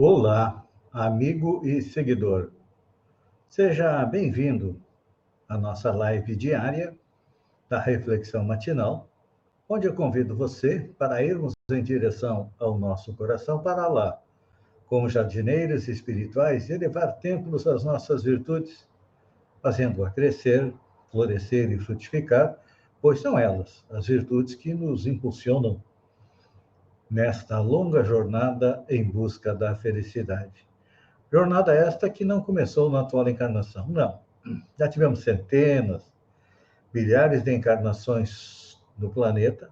Olá, amigo e seguidor. Seja bem-vindo à nossa live diária da Reflexão Matinal, onde eu convido você para irmos em direção ao nosso coração para lá, como jardineiros espirituais, elevar templos às nossas virtudes, fazendo-a crescer, florescer e frutificar, pois são elas as virtudes que nos impulsionam nesta longa jornada em busca da felicidade. Jornada esta que não começou na atual encarnação, não. Já tivemos centenas, milhares de encarnações no planeta,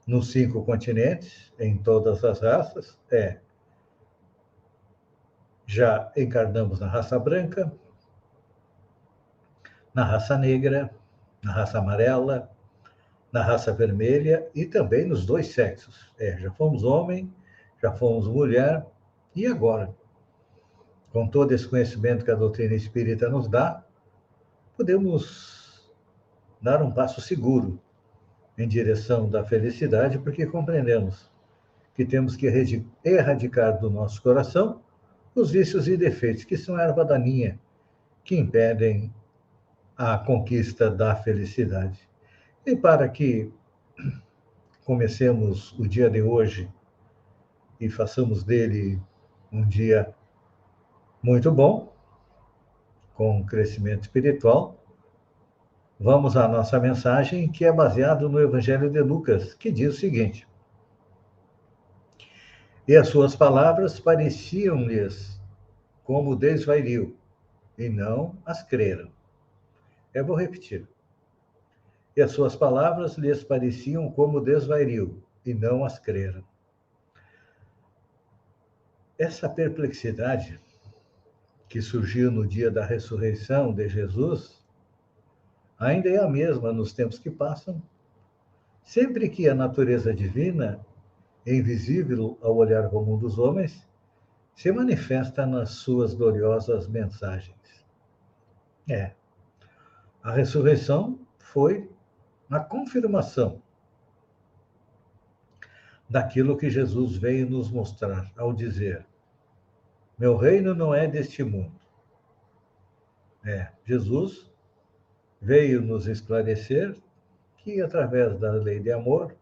nos 5 continentes, em todas as raças. Já encarnamos na raça branca, na raça negra, na raça amarela, na raça vermelha e também nos dois sexos. Já fomos homem, já fomos mulher, e agora, com todo esse conhecimento que a doutrina espírita nos dá, podemos dar um passo seguro em direção da felicidade, porque compreendemos que temos que erradicar do nosso coração os vícios e defeitos, que são a erva daninha, que impedem a conquista da felicidade. E para que comecemos o dia de hoje e façamos dele um dia muito bom, com crescimento espiritual, vamos à nossa mensagem, que é baseada no Evangelho de Lucas, que diz o seguinte: E as suas palavras pareciam-lhes como desvario, e não as creram. Eu vou repetir. E as suas palavras lhes pareciam como desvario, e não as creram. Essa perplexidade que surgiu no dia da ressurreição de Jesus ainda é a mesma nos tempos que passam, sempre que a natureza divina, invisível ao olhar comum dos homens, se manifesta nas suas gloriosas mensagens. A ressurreição foi a confirmação daquilo que Jesus veio nos mostrar ao dizer: meu reino não é deste mundo. Jesus veio nos esclarecer que, através da lei de amor,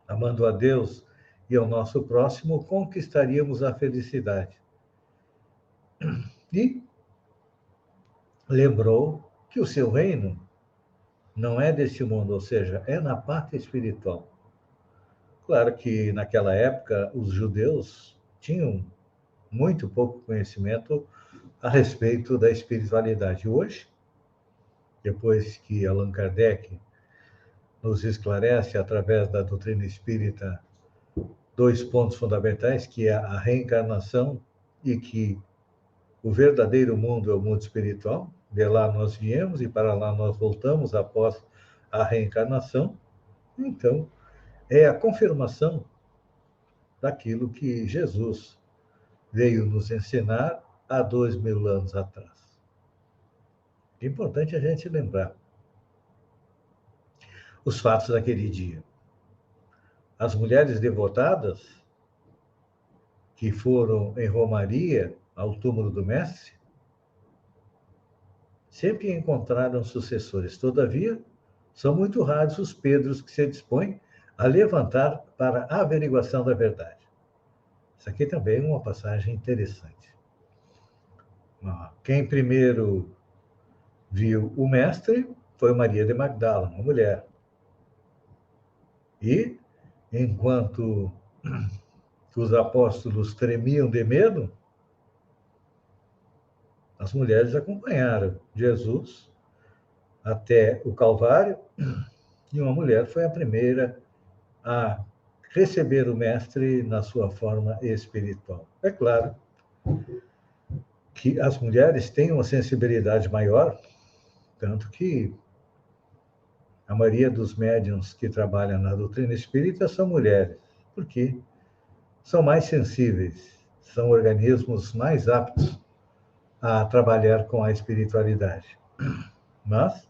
amando a Deus e ao nosso próximo, conquistaríamos a felicidade. E lembrou que o seu reino não é deste mundo, ou seja, é na pátria espiritual. Claro que naquela época os judeus tinham muito pouco conhecimento a respeito da espiritualidade. Hoje, depois que Allan Kardec nos esclarece, através da doutrina espírita, 2 pontos fundamentais, que é a reencarnação e que o verdadeiro mundo é o mundo espiritual, de lá nós viemos e para lá nós voltamos após a reencarnação. Então, é a confirmação daquilo que Jesus veio nos ensinar há 2000 anos atrás. É importante a gente lembrar os fatos daquele dia. As mulheres devotadas que foram em romaria ao túmulo do Mestre sempre encontraram sucessores. Todavia, são muito raros os Pedros que se dispõem a levantar para a averiguação da verdade. Isso aqui também é uma passagem interessante. Quem primeiro viu o Mestre foi Maria de Magdala, uma mulher. E, enquanto os apóstolos tremiam de medo, as mulheres acompanharam Jesus até o Calvário, e uma mulher foi a primeira a receber o Mestre na sua forma espiritual. É claro que as mulheres têm uma sensibilidade maior, tanto que a maioria dos médiuns que trabalham na doutrina espírita são mulheres, porque são mais sensíveis, são organismos mais aptos a trabalhar com a espiritualidade. Mas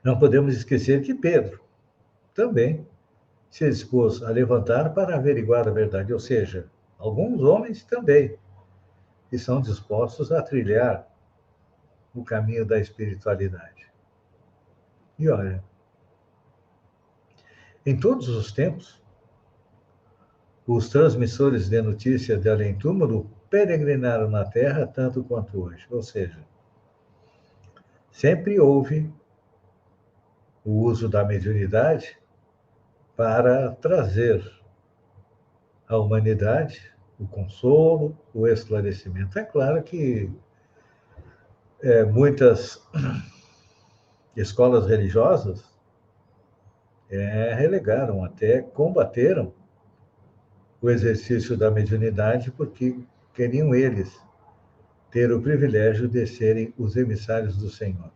não podemos esquecer que Pedro também se dispôs a levantar para averiguar a verdade, ou seja, alguns homens também que são dispostos a trilhar o caminho da espiritualidade. E olha, em todos os tempos, os transmissores de notícia de além-túmulo peregrinaram na Terra tanto quanto hoje. Ou seja, sempre houve o uso da mediunidade para trazer à humanidade o consolo, o esclarecimento. É claro que muitas escolas religiosas relegaram, até combateram o exercício da mediunidade porque queriam eles ter o privilégio de serem os emissários do Senhor,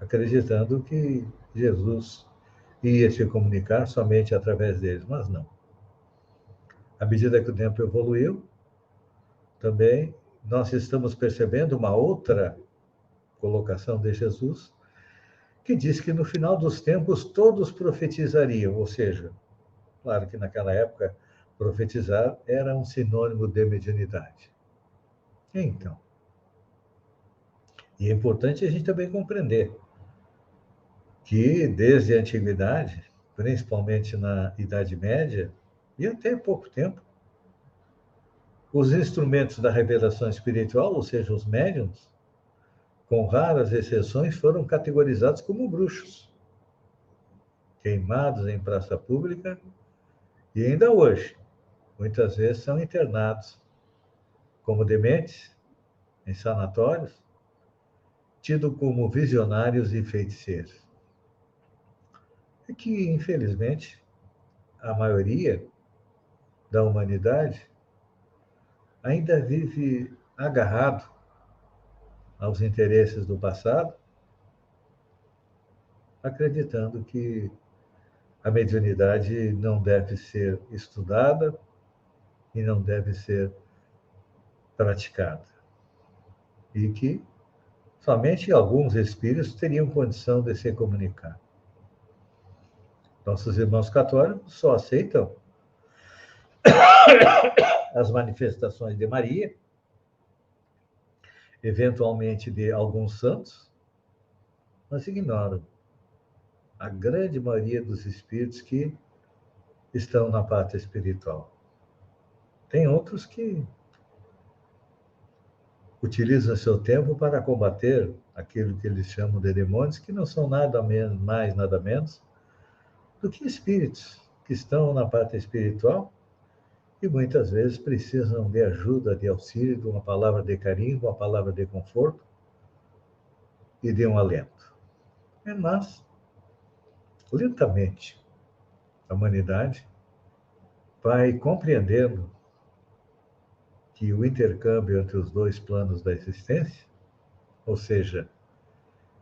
acreditando que Jesus ia se comunicar somente através deles, mas não. À medida que o tempo evoluiu, também nós estamos percebendo uma outra colocação de Jesus, que diz que no final dos tempos todos profetizariam, ou seja, claro que naquela época profetizar era um sinônimo de mediunidade. Então, e é importante a gente também compreender que desde a antiguidade, principalmente na Idade Média, e até pouco tempo, os instrumentos da revelação espiritual, ou seja, os médiuns, com raras exceções, foram categorizados como bruxos, queimados em praça pública, e ainda hoje, muitas vezes são internados como dementes em sanatórios, tidos como visionários e feiticeiros. É que, infelizmente, a maioria da humanidade ainda vive agarrado aos interesses do passado, acreditando que a mediunidade não deve ser estudada e não deve ser praticada. E que somente alguns espíritos teriam condição de se comunicar. Nossos irmãos católicos só aceitam as manifestações de Maria, eventualmente de alguns santos, mas ignoram a grande maioria dos espíritos que estão na parte espiritual. Tem outros que utilizam seu tempo para combater aquilo que eles chamam de demônios, que não são nada mais, nada menos do que espíritos que estão na parte espiritual e muitas vezes precisam de ajuda, de auxílio, de uma palavra de carinho, de uma palavra de conforto e de um alento. Mas, lentamente, a humanidade vai compreendendo que o intercâmbio entre os dois planos da existência, ou seja,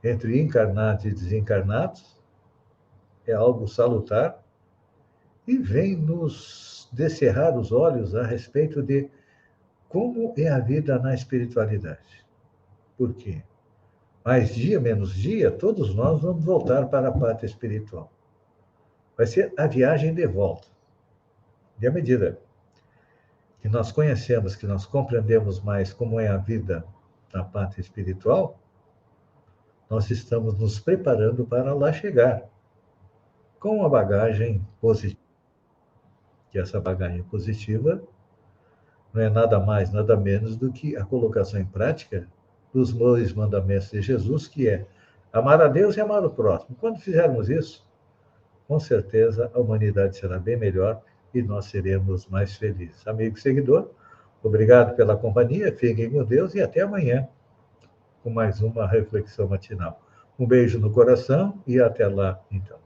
entre encarnados e desencarnados, é algo salutar e vem nos descerrar os olhos a respeito de como é a vida na espiritualidade. Por quê? Mais dia, menos dia, todos nós vamos voltar para a parte espiritual. Vai ser a viagem de volta. E à medida que nós conhecemos, que nós compreendemos mais como é a vida na parte espiritual, nós estamos nos preparando para lá chegar com uma bagagem positiva. Que essa bagagem positiva não é nada mais, nada menos do que a colocação em prática dos 2 mandamentos de Jesus, que é amar a Deus e amar o próximo. Quando fizermos isso, com certeza a humanidade será bem melhor e nós seremos mais felizes. Amigo e seguidor, obrigado pela companhia, fiquem com Deus e até amanhã com mais uma reflexão matinal. Um beijo no coração e até lá, então.